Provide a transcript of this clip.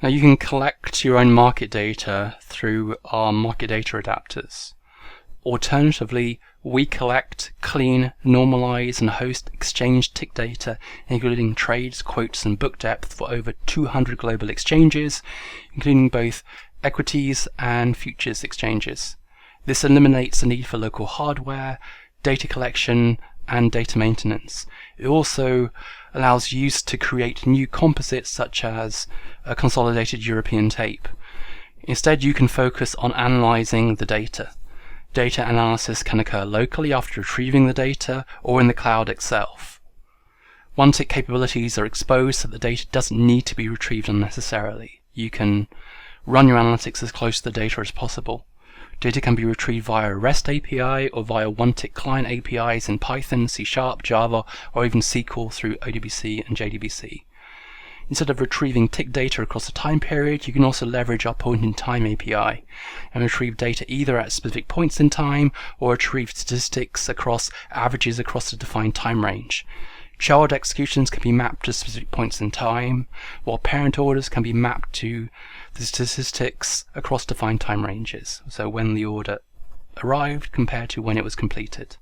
Now you can collect your own market data through our market data adapters. Alternatively, we collect, clean, normalize and host exchange tick data, including trades, quotes and book depth for over 200 global exchanges, including both equities and futures exchanges. This eliminates the need for local hardware, data collection and data maintenance. It also allows use to create new composites such as a consolidated European tape. Instead, you can focus on analyzing the data. Data analysis can occur locally after retrieving the data or in the cloud itself. One-tick capabilities are exposed so that the data doesn't need to be retrieved unnecessarily. You can run your analytics as close to the data as possible. Data can be retrieved via a REST API or via one-tick client APIs in Python, C#, Java, or even SQL through ODC and JDBC. Instead of retrieving tick data across a time period, you can also leverage our point-in-time API and retrieve data either at specific points in time or retrieve statistics across averages across a defined time range. Child executions can be mapped to specific points in time, while parent orders can be mapped to the statistics across defined time ranges, so when the order arrived compared to when it was completed.